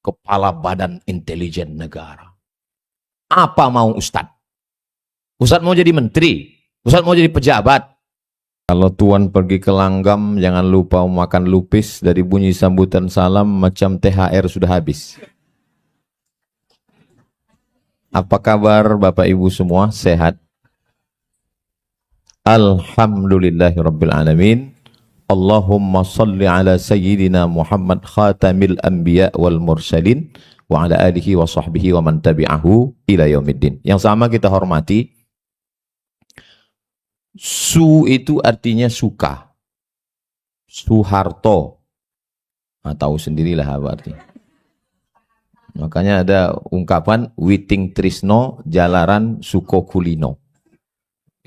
kepala Badan Intelijen Negara. Apa mau Ustadz? Ustadz mau jadi menteri? Ustadz mau jadi pejabat? Kalau tuan pergi ke Langgam, jangan lupa makan lupis. Dari bunyi sambutan salam, macam THR sudah habis. Apa kabar Bapak Ibu semua? Sehat? Alhamdulillahirabbil alamin. Allahumma salli ala sayyidina Muhammad khatamil anbiya wal mursalin wa ala alihi wa sahbihi wa man tabi'ahu ila yaumiddin. Yang sama kita hormati, su itu artinya suka. Suharto. Nah, tahu sendirilah apa artinya. Makanya ada ungkapan witing trisno jalaran suko kulino.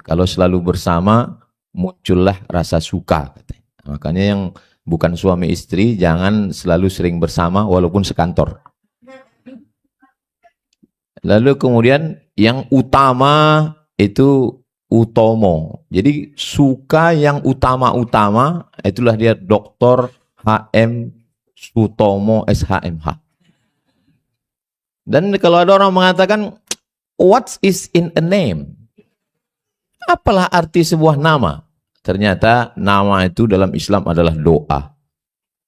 Kalau selalu bersama muncullah rasa suka. Makanya yang bukan suami istri jangan selalu sering bersama walaupun sekantor. Lalu kemudian yang utama itu utomo. Jadi suka yang utama-utama itulah dia Dr. HM Sutomo SHMH. Dan kalau ada orang mengatakan what is in a name? Apalah arti sebuah nama? Ternyata nama itu dalam Islam adalah doa.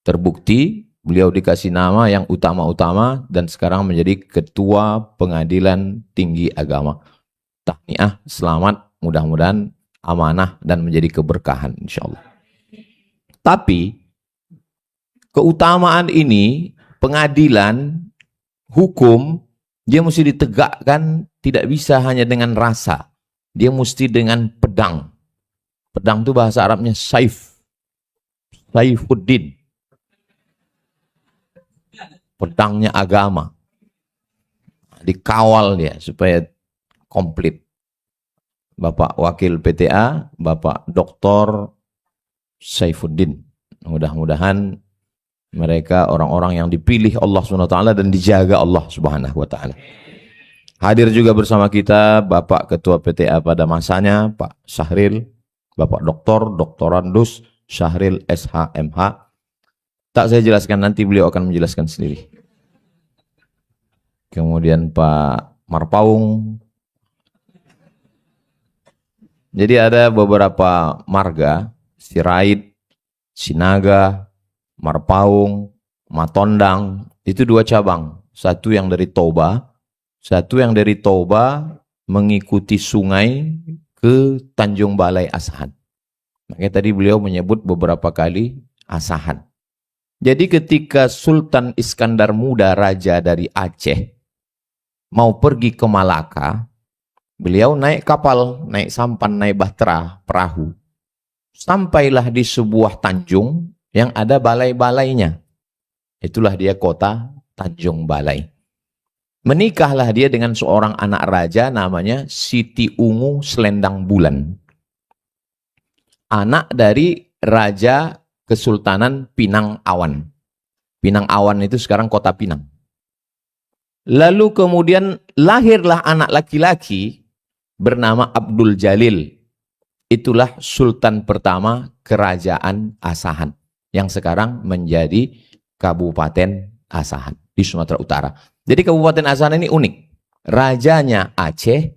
Terbukti beliau dikasih nama yang utama-utama dan sekarang menjadi Ketua Pengadilan Tinggi Agama. Tahniah, selamat, mudah-mudahan amanah dan menjadi keberkahan insyaallah. Tapi keutamaan ini, pengadilan, hukum, dia mesti ditegakkan tidak bisa hanya dengan rasa. Dia mesti dengan pedang. Pedang itu bahasa Arabnya saif. Saifuddin. Pedangnya agama. Dikawal dia supaya komplit. Bapak Wakil PTA, Bapak Dr. Saifuddin. Mudah-mudahan mereka orang-orang yang dipilih Allah SWT dan dijaga Allah SWT. Hadir juga bersama kita Bapak Ketua PTA pada masanya, Pak Syahril, Bapak Doktorandus Syahril SHMH. Tak saya jelaskan, nanti beliau akan menjelaskan sendiri. Kemudian Pak Marpaung. Jadi ada beberapa marga, Sirait, Sinaga, Marpaung, Matondang, itu 2 cabang. Satu yang dari Toba, satu yang dari Toba mengikuti sungai ke Tanjung Balai Asahan. Makanya tadi beliau menyebut beberapa kali Asahan. Jadi ketika Sultan Iskandar Muda, Raja dari Aceh, mau pergi ke Malaka, beliau naik kapal, naik sampan, naik bahtera, perahu. Sampailah di sebuah tanjung yang ada balai-balainya. Itulah dia kota Tanjung Balai. Menikahlah dia dengan seorang anak raja namanya Siti Ungu Selendang Bulan. Anak dari Raja Kesultanan Pinang Awan. Pinang Awan itu sekarang kota Pinang. Lalu kemudian lahirlah anak laki-laki bernama Abdul Jalil. Itulah Sultan pertama Kerajaan Asahan, yang sekarang menjadi Kabupaten Asahan di Sumatera Utara. Jadi Kabupaten Asahan ini unik. Rajanya Aceh,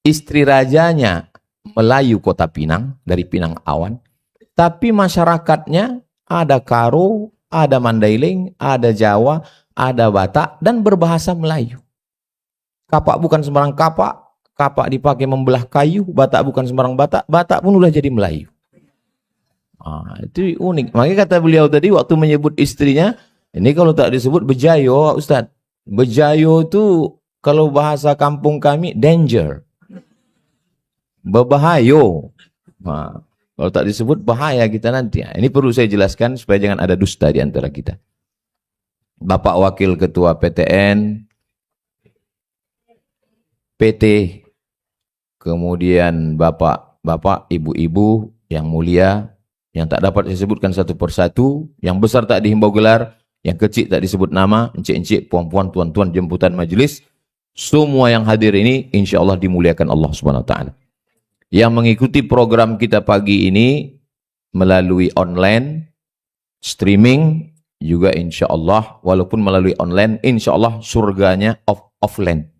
istri rajanya Melayu Kota Pinang, dari Pinang Awan. Tapi masyarakatnya ada Karo, ada Mandailing, ada Jawa, ada Batak, dan berbahasa Melayu. Kapak bukan sembarang kapak, kapak dipakai membelah kayu, Batak bukan sembarang Batak, Batak pun udah jadi Melayu. Itu unik. Makanya kata beliau tadi waktu menyebut istrinya, ini kalau tak disebut bejayo, Ustaz. Bejayo itu kalau bahasa kampung kami danger. Bebahayo. Kalau tak disebut bahaya kita nanti. Ini perlu saya jelaskan supaya jangan ada dusta di antara kita. Bapak Wakil Ketua PTN, PT, kemudian bapak, ibu-ibu yang mulia, yang tak dapat saya sebutkan satu persatu, yang besar tak dihimbau gelar, yang kecil tak disebut nama, encik-encik, puan-puan, tuan-tuan, jemputan majelis, semua yang hadir ini insya Allah dimuliakan Allah Subhanahu Wa Taala. Yang mengikuti program kita pagi ini melalui online, streaming, juga insya Allah, walaupun melalui online, insya Allah surganya offline.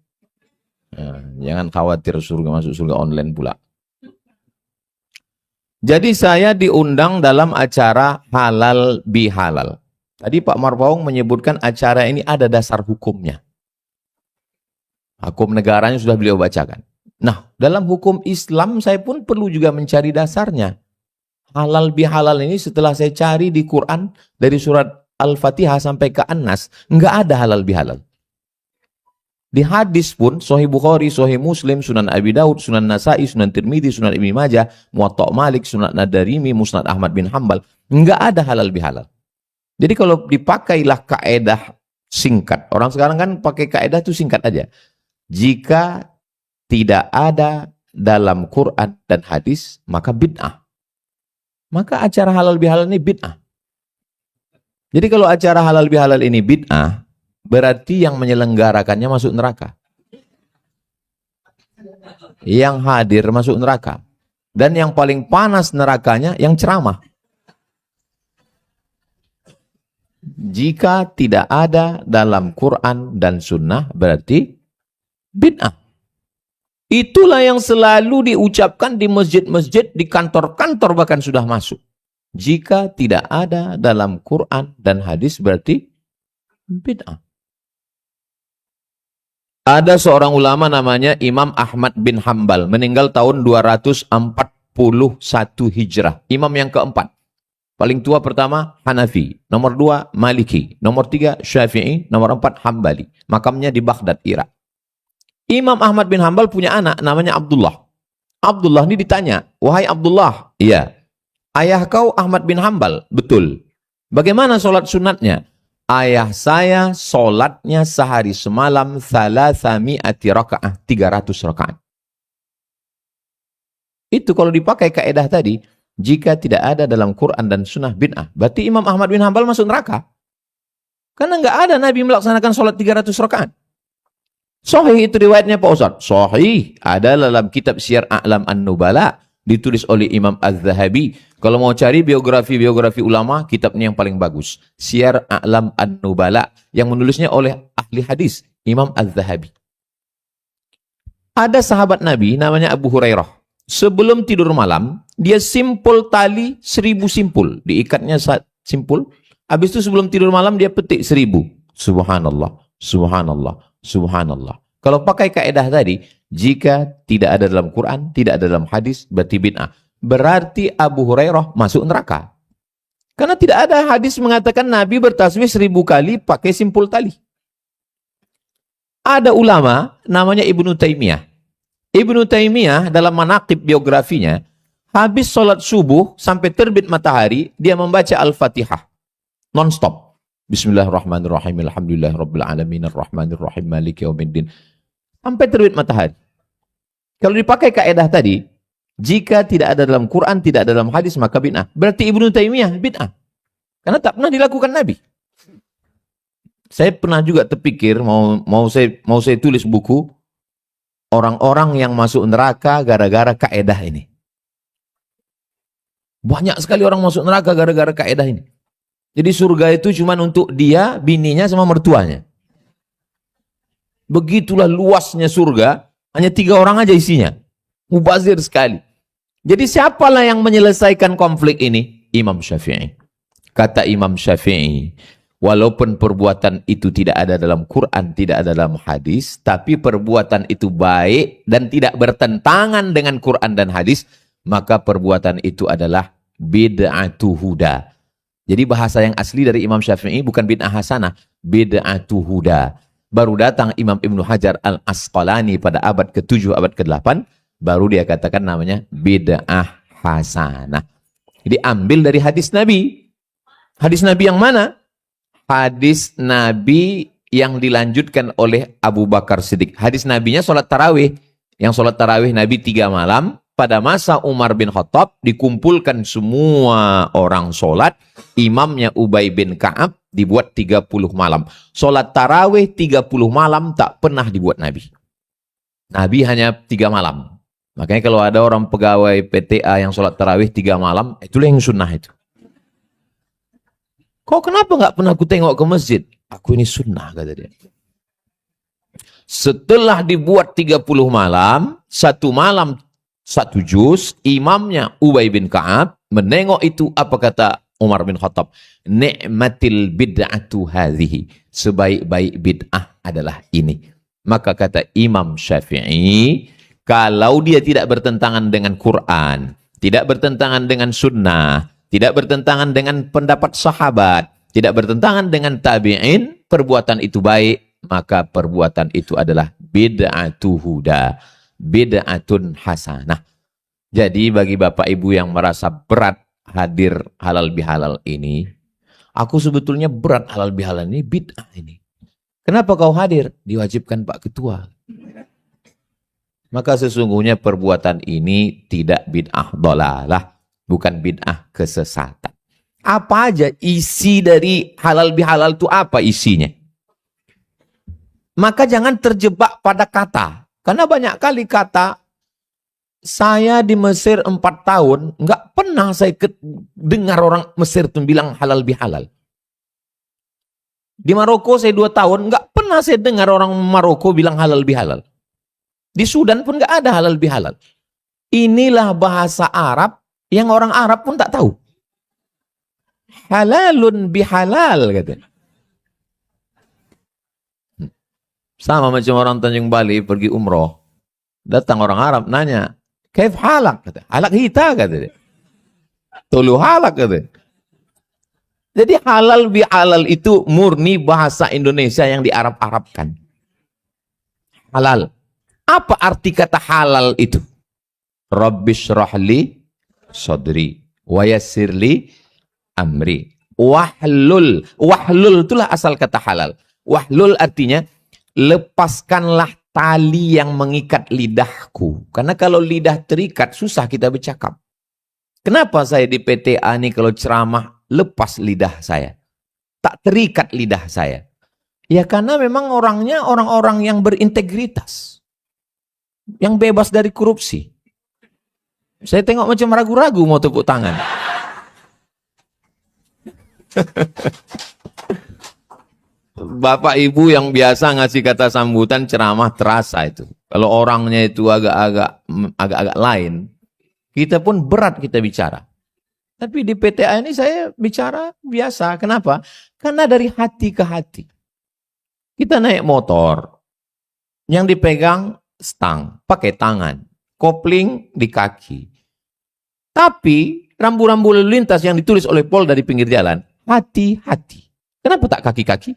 Nah, jangan khawatir masuk surga online pula. Jadi saya diundang dalam acara halal bihalal. Tadi Pak Marpaung menyebutkan acara ini ada dasar hukumnya. Hukum negaranya sudah beliau bacakan. Nah, dalam hukum Islam saya pun perlu juga mencari dasarnya. Halal bihalal ini setelah saya cari di Quran dari surat Al-Fatihah sampai ke An-Nas, enggak ada halal bihalal. Di hadis pun, Sahih Bukhari, Sahih Muslim, Sunan Abi Daud, Sunan Nasa'i, Sunan Tirmidzi, Sunan Ibnu Majah, Muwatta' Malik, Sunan Ad-Darimi, Musnad Ahmad bin Hambal, enggak ada halal bihalal. Jadi kalau dipakailah kaedah singkat, orang sekarang kan pakai kaedah itu singkat aja. Jika tidak ada dalam Quran dan hadis, maka bid'ah. Maka acara halal bihalal ini bid'ah. Jadi kalau acara halal bihalal ini bid'ah, berarti yang menyelenggarakannya masuk neraka. Yang hadir masuk neraka. Dan yang paling panas nerakanya yang ceramah. Jika tidak ada dalam Quran dan Sunnah, berarti bid'ah. Itulah yang selalu diucapkan di masjid-masjid, di kantor-kantor bahkan sudah masuk. Jika tidak ada dalam Quran dan hadis, berarti bid'ah. Ada seorang ulama namanya Imam Ahmad bin Hambal, meninggal tahun 241 Hijrah. Imam yang keempat. Paling tua pertama Hanafi, nomor 2 Maliki, nomor 3 Syafi'i, nomor 4 Hambali. Makamnya di Baghdad, Irak. Imam Ahmad bin Hambal punya anak namanya Abdullah. Abdullah ini ditanya, "Wahai Abdullah," iya, "ayah kau Ahmad bin Hambal?" "Betul." "Bagaimana sholat sunatnya?" "Ayah saya sholatnya sehari semalam 300 rakaat, 300 rakaat." Itu kalau dipakai kaedah tadi, jika tidak ada dalam Quran dan Sunnah bid'ah, berarti Imam Ahmad bin Hambal masuk neraka. Karena nggak ada Nabi melaksanakan sholat 300 rakaat. Sahih itu riwayatnya Pak Ustaz. Sahih ada dalam kitab Syiar A'lam An-Nubala, ditulis oleh Imam Az-Zahabi. Kalau mau cari biografi ulama, kitabnya yang paling bagus. Syiar A'lam An-Nubala, yang menulisnya oleh ahli hadis, Imam Az-Zahabi. Ada sahabat Nabi namanya Abu Hurairah. Sebelum tidur malam, dia simpul tali 1000 simpul. Diikatnya simpul. Habis itu sebelum tidur malam, dia petik 1000. Subhanallah, subhanallah, subhanallah. Kalau pakai kaedah tadi, jika tidak ada dalam Quran, tidak ada dalam hadis, berarti bid'ah. Berarti Abu Hurairah masuk neraka. Karena tidak ada hadis mengatakan Nabi bertasbih 1000 kali pakai simpul tali. Ada ulama namanya Ibnu Taimiyah. Ibnu Taimiyah dalam manaqib biografinya, habis sholat subuh sampai terbit matahari, dia membaca Al-Fatihah. Non-stop. Bismillahirrahmanirrahim. Alhamdulillahirabbil alamin arrahmanirrahim maliki yaumiddin. Sampai terbit matahari. Kalau dipakai kaedah tadi, jika tidak ada dalam Quran, tidak ada dalam hadis, maka bid'ah. Berarti Ibnu Taimiyah bid'ah. Karena tak pernah dilakukan Nabi. Saya pernah juga terpikir mau saya tulis buku orang-orang yang masuk neraka gara-gara kaedah ini. Banyak sekali orang masuk neraka gara-gara kaedah ini. Jadi surga itu cuma untuk dia, bininya, sama mertuanya. Begitulah luasnya surga, hanya 3 orang aja isinya. Mubazir sekali. Jadi siapalah yang menyelesaikan konflik ini? Imam Syafi'i. Kata Imam Syafi'i, walaupun perbuatan itu tidak ada dalam Quran, tidak ada dalam hadis, tapi perbuatan itu baik dan tidak bertentangan dengan Quran dan hadis, maka perbuatan itu adalah bid'atu huda. Jadi bahasa yang asli dari Imam Syafi'i bukan bid'ah hasanah, bid'atu huda. Baru datang Imam Ibnu Hajar Al-Asqalani pada abad ke-7, abad ke-8, baru dia katakan namanya bid'ah hasanah. Jadi ambil dari hadis Nabi. Hadis Nabi yang mana? Hadis Nabi yang dilanjutkan oleh Abu Bakar Siddiq. Hadis Nabinya sholat tarawih. Yang sholat tarawih Nabi 3 malam. Pada masa Umar bin Khattab dikumpulkan semua orang sholat. Imamnya Ubay bin Ka'ab dibuat 30 malam. Sholat tarawih 30 malam tak pernah dibuat Nabi. Nabi hanya 3 malam. Makanya kalau ada orang pegawai PTA yang sholat tarawih 3 malam, itulah yang sunnah itu. Kau kenapa nggak pernah aku tengok ke masjid? Aku ini sunnah, kata dia. Setelah dibuat 30 malam, satu malam satu juz, imamnya Ubay bin Ka'ab menengok itu, apa kata Umar bin Khattab? Ni'matil bid'atu hadhihi. Sebaik-baik bid'ah adalah ini. Maka kata Imam Syafi'i, kalau dia tidak bertentangan dengan Quran, tidak bertentangan dengan sunnah, tidak bertentangan dengan pendapat sahabat, tidak bertentangan dengan tabi'in, perbuatan itu baik, maka perbuatan itu adalah bid'atu huda, bid'atun hasanah. Jadi bagi Bapak Ibu yang merasa berat hadir halal bihalal ini, aku sebetulnya berat halal bihalal ini, bid'ah ini. Kenapa kau hadir? Diwajibkan Pak Ketua. Maka sesungguhnya perbuatan ini tidak bid'ah dhalalah, bukan bid'ah kesesatan. Apa aja isi dari halal bihalal itu, apa isinya? Maka jangan terjebak pada kata. Karena banyak kali kata, saya di Mesir 4 tahun, nggak pernah saya dengar orang Mesir itu bilang halal bihalal. Di Maroko saya 2 tahun, nggak pernah saya dengar orang Maroko bilang halal bihalal. Di Sudan pun nggak ada halal bihalal. Inilah bahasa Arab yang orang Arab pun tak tahu. Halalun bihalal, katanya. Sama macam orang Tanjung Bali pergi umroh. Datang orang Arab nanya, kaif halak? Kata, halak hita, kata dia. Tulu halak, kata. Jadi halal bihalal itu murni bahasa Indonesia yang diarab-arabkan. Halal. Apa arti kata halal itu? Rabbish rahli sadri wa yassirli amri. Wahlul. Wahlul itulah asal kata halal. Wahlul artinya lepaskanlah tali yang mengikat lidahku. Karena kalau lidah terikat, susah kita bercakap. Kenapa saya di PTA ini kalau ceramah, lepas lidah saya? Tak terikat lidah saya. Ya karena memang orangnya orang-orang yang berintegritas. Yang bebas dari korupsi. Saya tengok macam ragu-ragu mau tepuk tangan. Bapak Ibu yang biasa ngasih kata sambutan ceramah terasa itu. Kalau orangnya itu agak-agak lain, kita pun berat kita bicara. Tapi di PTA ini saya bicara biasa. Kenapa? Karena dari hati ke hati. Kita naik motor, yang dipegang stang, pakai tangan, kopling di kaki. Tapi rambu-rambu lalu lintas yang ditulis oleh Polda di pinggir jalan, hati-hati. Kenapa tak kaki-kaki?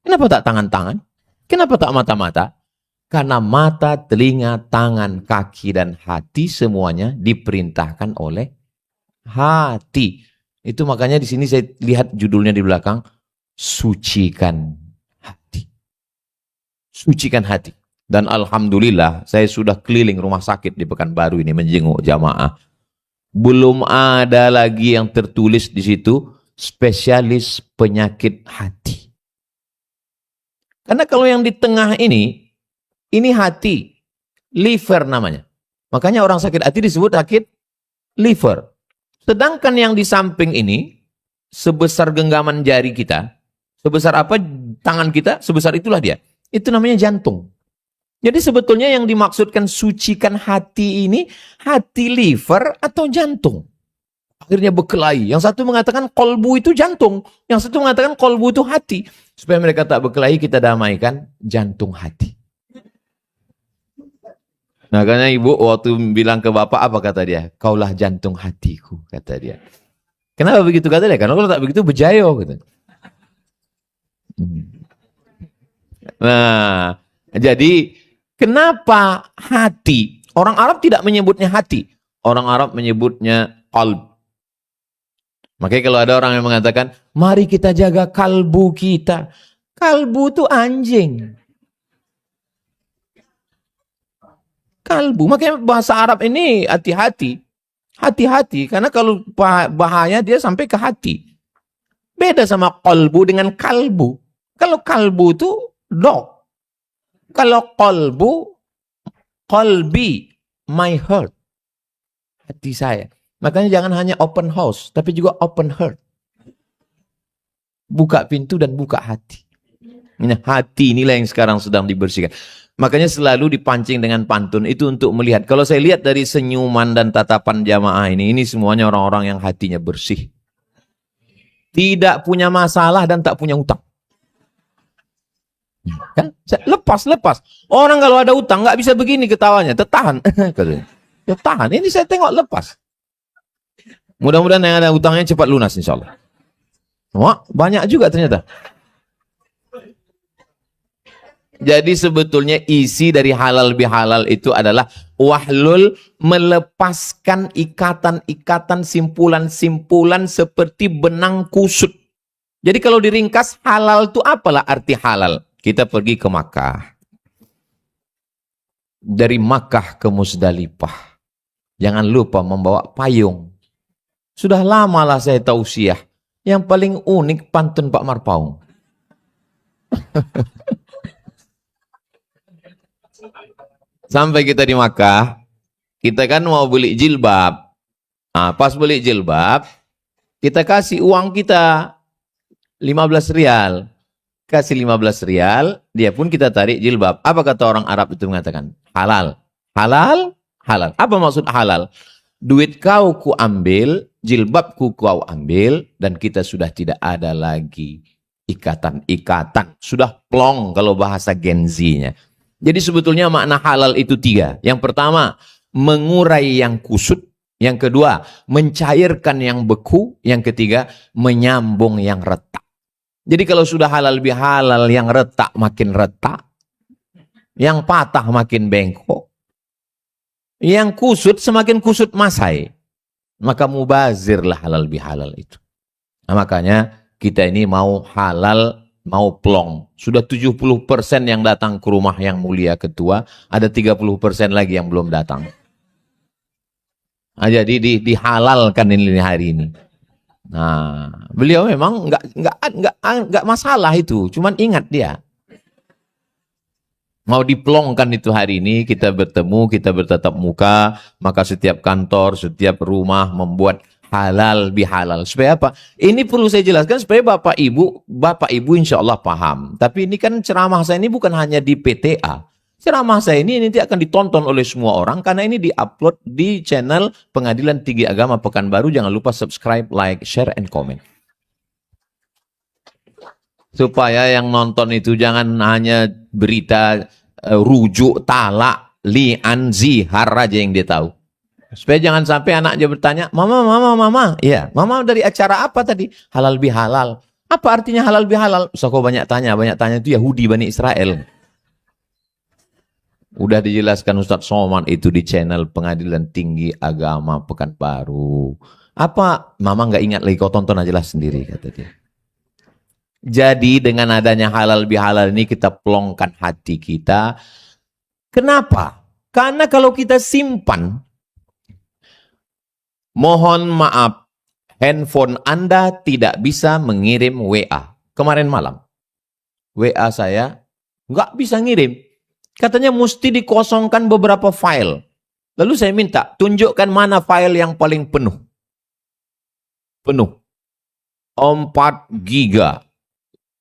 Kenapa tak tangan-tangan? Kenapa tak mata-mata? Karena mata, telinga, tangan, kaki, dan hati semuanya diperintahkan oleh hati. Itu makanya di sini saya lihat judulnya di belakang, sucikan hati. Sucikan hati. Dan alhamdulillah saya sudah keliling rumah sakit di Pekanbaru ini menjenguk jamaah. Belum ada lagi yang tertulis di situ spesialis penyakit hati. Karena kalau yang di tengah ini hati, liver namanya. Makanya orang sakit hati disebut sakit liver. Sedangkan yang di samping ini, sebesar genggaman jari kita, sebesar apa tangan kita, sebesar itulah dia. Itu namanya jantung. Jadi sebetulnya yang dimaksudkan sucikan hati ini, hati liver atau jantung. Akhirnya berkelahi. Yang satu mengatakan kolbu itu jantung. Yang satu mengatakan kolbu itu hati. Supaya mereka tak berkelahi, kita damaikan jantung hati. Nah karena ibu waktu bilang ke bapak, apa kata dia? Kaulah jantung hatiku, kata dia. Kenapa begitu kata dia? Karena kalau tak begitu bejayo. Gitu. Nah, jadi kenapa hati? Orang Arab tidak menyebutnya hati. Orang Arab menyebutnya qalb. Makanya kalau ada orang yang mengatakan, mari kita jaga kalbu kita. Kalbu itu anjing. Kalbu. Makanya bahasa Arab ini hati-hati. Hati-hati. Karena kalau bahaya dia sampai ke hati. Beda sama qalbu dengan kalbu. Kalau kalbu itu dog. Kalau qalbu, qalbi, my heart. Hati saya. Makanya jangan hanya open house, tapi juga open heart. Buka pintu dan buka hati. Nah, hati inilah yang sekarang sedang dibersihkan. Makanya selalu dipancing dengan pantun itu untuk melihat. Kalau saya lihat dari senyuman dan tatapan jamaah ini semuanya orang-orang yang hatinya bersih. Tidak punya masalah dan tak punya utang. Kan? Lepas. Orang kalau ada utang nggak bisa begini ketawanya. Tertahan. Tertahan. Ini saya tengok lepas. Mudah-mudahan yang ada utangnya cepat lunas insya Allah. Wah, banyak juga ternyata. Jadi sebetulnya isi dari halal bihalal itu adalah wahlul, melepaskan ikatan-ikatan, simpulan-simpulan seperti benang kusut. Jadi kalau diringkas halal itu apalah arti halal? Kita pergi ke Makkah. Dari Makkah ke Musdalifah. Jangan lupa membawa payung. Sudah lama lah saya tausiah. Yang paling unik pantun Pak Marpaung. Sampai kita di Makkah, kita kan mau beli jilbab. Nah, pas beli jilbab, kita kasih uang kita 15 rial. Kasih 15 rial, dia pun kita tarik jilbab. Apa kata orang Arab itu mengatakan? Halal. Halal? Halal. Apa maksud halal? Duit kau ku ambil, jilbabku kau ambil, dan kita sudah tidak ada lagi ikatan-ikatan. Sudah plong kalau bahasa Gen Z-nya. Jadi sebetulnya makna halal itu 3. Yang pertama, mengurai yang kusut. Yang kedua, mencairkan yang beku. Yang ketiga, menyambung yang retak. Jadi kalau sudah halal bihalal, yang retak makin retak. Yang patah makin bengkok. Yang kusut semakin kusut masai. Maka mubazirlah halal bihalal itu. Nah, makanya kita ini mau halal, mau plong. Sudah 70% yang datang ke rumah yang mulia ketua, ada 30% lagi yang belum datang. Nah, jadi dihalalkan ini hari ini. Nah, beliau memang enggak masalah itu, cuman ingat dia. Mau diplongkan itu hari ini, kita bertemu, kita bertatap muka, maka setiap kantor, setiap rumah membuat halal bihalal. Supaya apa? Ini perlu saya jelaskan supaya Bapak Ibu insya Allah paham. Tapi ini kan ceramah saya ini bukan hanya di PTA. Ceramah saya ini nanti akan ditonton oleh semua orang karena ini diupload di channel Pengadilan Tinggi Agama Pekanbaru. Jangan lupa subscribe, like, share, and comment. Supaya yang nonton itu jangan hanya berita rujuk, talak, li'an, zihar aja yang dia tahu. Supaya jangan sampai anaknya bertanya, Mama. Iya, Mama dari acara apa tadi? Halal bihalal. Apa artinya halal bihalal? Usah kau banyak tanya itu Yahudi Bani Israel. Udah dijelaskan Ustadz Somad itu di channel Pengadilan Tinggi Agama Pekanbaru. Apa? Mama nggak ingat lagi, kau tonton aja lah sendiri, kata dia. Jadi dengan adanya halal bihalal ini kita plongkan hati kita. Kenapa? Karena kalau kita simpan, mohon maaf, handphone Anda tidak bisa mengirim WA. Kemarin malam, WA saya nggak bisa ngirim. Katanya mesti dikosongkan beberapa file. Lalu saya minta, tunjukkan mana file yang paling penuh. Penuh. 4 giga.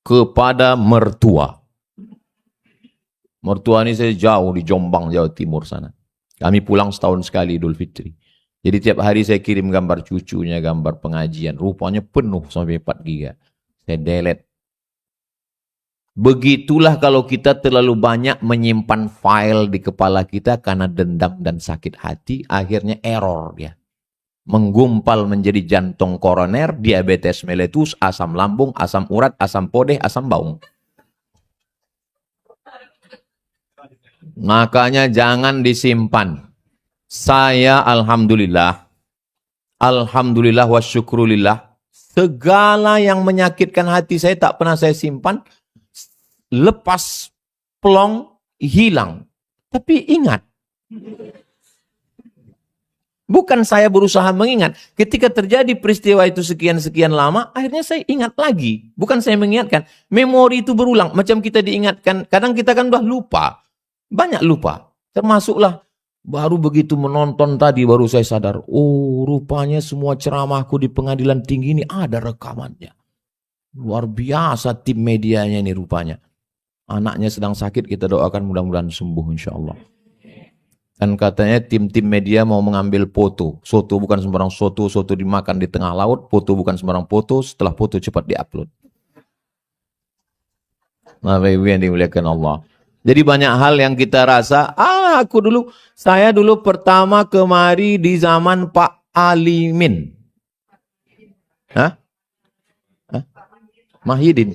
Kepada mertua. Mertua ini saya jauh di Jombang, Jawa Timur sana. Kami pulang setahun sekali Idul Fitri. Jadi tiap hari saya kirim gambar cucunya, gambar pengajian. Rupanya penuh sampai 4 giga. Saya delete. Begitulah kalau kita terlalu banyak menyimpan file di kepala kita karena dendam dan sakit hati, akhirnya error dia. Menggumpal menjadi jantung koroner, diabetes meletus, asam lambung, asam urat, asam podeh, asam baung. Makanya jangan disimpan. Saya alhamdulillah wa syukrulillah, segala yang menyakitkan hati saya tak pernah saya simpan, lepas, plong, hilang. Tapi ingat, bukan saya berusaha mengingat. Ketika terjadi peristiwa itu sekian-sekian lama, akhirnya saya ingat lagi. Bukan saya mengingatkan. Memori itu berulang. Macam kita diingatkan. Kadang kita kan udah lupa. Banyak lupa. Termasuklah baru begitu menonton tadi baru saya sadar. Oh, rupanya semua ceramahku di Pengadilan Tinggi ini ada rekamannya. Luar biasa tim medianya ini rupanya. Anaknya sedang sakit, kita doakan mudah-mudahan sembuh insya Allah. Dan katanya tim-tim media mau mengambil foto. Soto bukan sembarang soto, soto dimakan di tengah laut, foto bukan sembarang foto, setelah foto cepat diupload. Nah, Ibu yang dimuliakan Allah. Jadi banyak hal yang kita rasa, saya dulu pertama kemari di zaman Pak Alimin. Hah? Mahidin.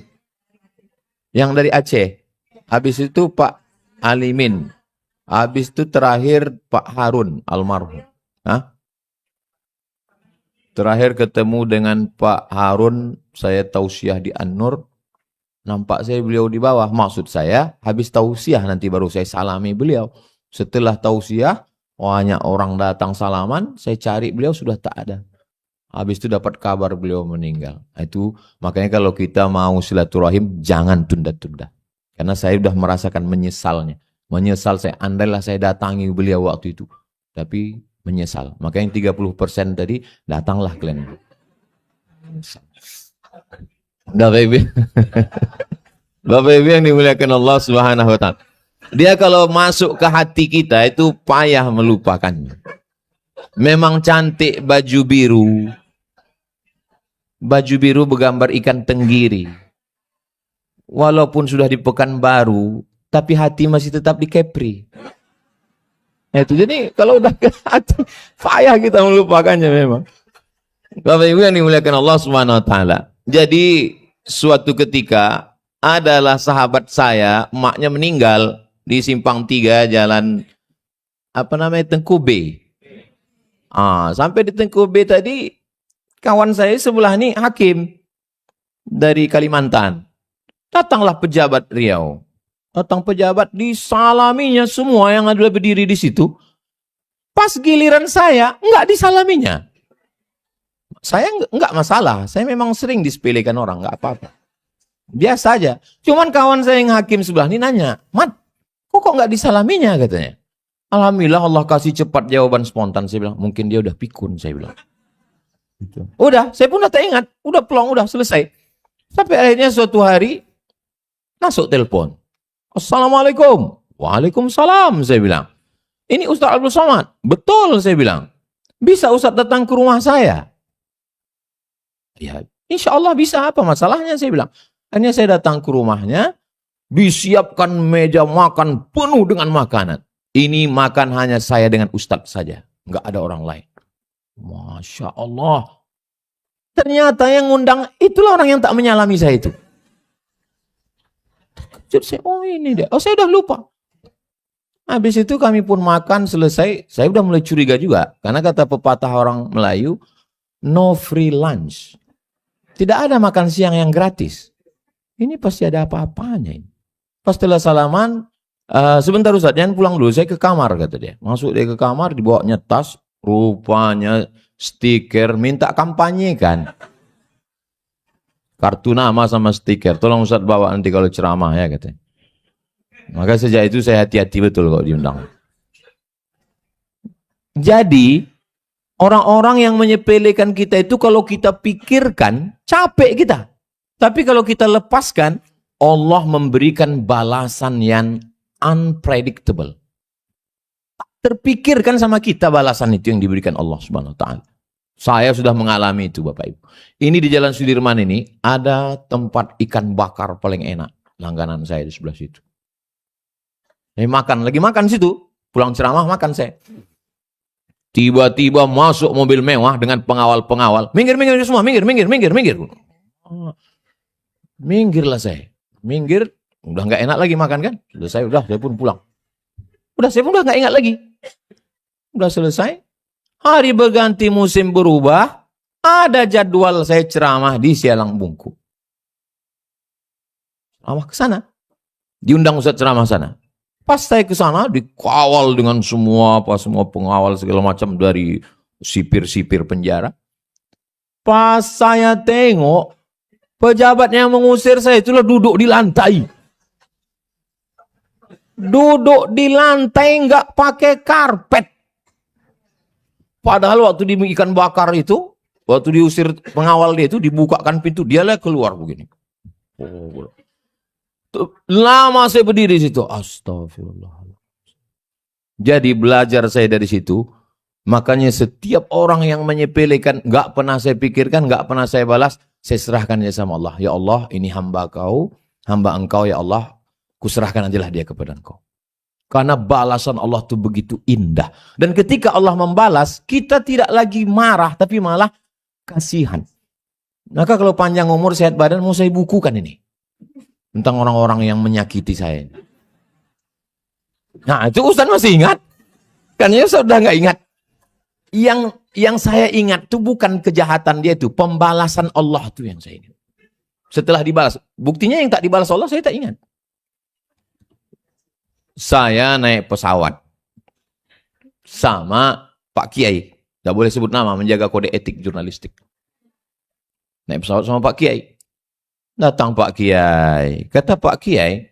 Yang dari Aceh. Habis itu Pak Alimin. Habis itu terakhir Pak Harun almarhum. Terakhir ketemu dengan Pak Harun, saya tausiah di An-Nur. Nampak saya beliau di bawah. Maksud saya, habis tausiah nanti baru saya salami beliau. Setelah tausiah, banyak orang datang salaman, saya cari beliau sudah tak ada. Habis itu dapat kabar beliau meninggal. Itu makanya kalau kita mau silaturahim, jangan tunda-tunda. Karena saya sudah merasakan menyesalnya. Menyesal saya, andailah saya datangi beliau waktu itu. Tapi menyesal. Makanya 30% tadi, datanglah kalian. Bapak Ibu yang dimuliakan Allah Subhanahu wa Ta'ala. Dia kalau masuk ke hati kita itu payah melupakannya. Memang cantik baju biru. Baju biru bergambar ikan tenggiri. Walaupun sudah di Pekanbaru, tapi hati masih tetap di Kepri. Itu jadi kalau udah ke hati, payah kita melupakannya memang. Bapak Ibu yang dimuliakan Allah Subhanahu wa Ta'ala. Jadi suatu ketika adalah sahabat saya, emaknya meninggal di Simpang 3 jalan Tengku B. Sampai di Tengku B tadi kawan saya sebelah ini hakim dari Kalimantan. Datanglah pejabat Riau. Datang pejabat, disalaminya semua yang ada berdiri di situ. Pas giliran saya, enggak disalaminya. Saya enggak masalah. Saya memang sering disepelekan orang, enggak apa-apa. Biasa aja. Cuman kawan saya yang hakim sebelah ini nanya, Mat, kok enggak disalaminya katanya. Alhamdulillah Allah kasih cepat jawaban spontan. Saya bilang, mungkin dia udah pikun, saya bilang. Udah, saya pun udah tak ingat. Udah plong, udah selesai. Sampai akhirnya suatu hari, masuk telepon. Assalamualaikum. Waalaikumsalam, saya bilang. Ini Ustaz Abdul Somad. Betul, saya bilang. Bisa Ustaz datang ke rumah saya? Ya, insya Allah bisa. Apa masalahnya, saya bilang. Akhirnya saya datang ke rumahnya. Disiapkan meja makan penuh dengan makanan. Ini makan hanya saya dengan Ustaz saja. Enggak ada orang lain. Masya Allah. Ternyata yang ngundang itulah orang yang tak menyalami saya itu. Saya, ini dia. Saya udah lupa. Habis itu kami pun makan selesai. Saya udah mulai curiga juga. Karena kata pepatah orang Melayu, no free lunch. Tidak ada makan siang yang gratis. Ini pasti ada apa-apanya ini. Pas setelah salaman, sebentar Ustaz, jangan pulang dulu. Saya ke kamar, kata dia. Masuk dia ke kamar, dibawanya tas. Rupanya stiker, minta kampanye kan. Kartu nama sama stiker. Tolong Ustaz bawa nanti kalau ceramah ya katanya. Maka sejak itu saya hati-hati betul kalau diundang. Jadi orang-orang yang menyepelekan kita itu kalau kita pikirkan capek kita. Tapi kalau kita lepaskan, Allah memberikan balasan yang unpredictable. Terpikirkan sama kita balasan itu yang diberikan Allah Subhanahu wa Ta'ala. Saya sudah mengalami itu Bapak Ibu. Ini di Jalan Sudirman ini ada tempat ikan bakar paling enak. Langganan saya di sebelah situ. Lagi makan situ. Pulang ceramah makan saya. Tiba-tiba masuk mobil mewah dengan pengawal-pengawal. Minggir semua, minggir. Minggirlah saya. Minggir, udah nggak enak lagi makan kan? Saya pun pulang. Saya pun udah nggak ingat lagi. Udah selesai. Hari berganti, musim berubah. Ada jadwal saya ceramah di Sialang Bungku. Ceramah ke sana. Diundang Ustaz ceramah sana. Pas saya ke sana dikawal dengan semua pengawal segala macam dari sipir-sipir penjara. Pas saya tengok pejabat yang mengusir saya itulah duduk di lantai. Duduk di lantai nggak pakai karpet. Padahal waktu di ikan bakar itu Waktu diusir pengawal dia itu, dibukakan pintu, dia lah keluar begini. Oh, lama saya berdiri di situ. Astagfirullah. Jadi belajar saya dari situ. Makanya setiap orang yang menyepelekan, nggak pernah saya pikirkan, nggak pernah saya balas, saya serahkan aja sama Allah. Ya Allah, ini hamba engkau ya Allah, kuserahkan ajalah dia kepada engkau. Karena balasan Allah itu begitu indah. Dan ketika Allah membalas, kita tidak lagi marah, tapi malah kasihan. Maka kalau panjang umur, sehat badan, mau saya bukukan ini. Tentang orang-orang yang menyakiti saya. Nah, itu Ustaz masih ingat? Kan ya sudah nggak ingat. Yang saya ingat itu bukan kejahatan dia itu, pembalasan Allah itu yang saya ingat. Setelah dibalas, buktinya yang tak dibalas Allah saya tak ingat. Saya naik pesawat sama Pak Kiai, tidak boleh sebut nama, menjaga kode etik jurnalistik. Naik pesawat sama Pak Kiai. Datang Pak Kiai, kata Pak Kiai,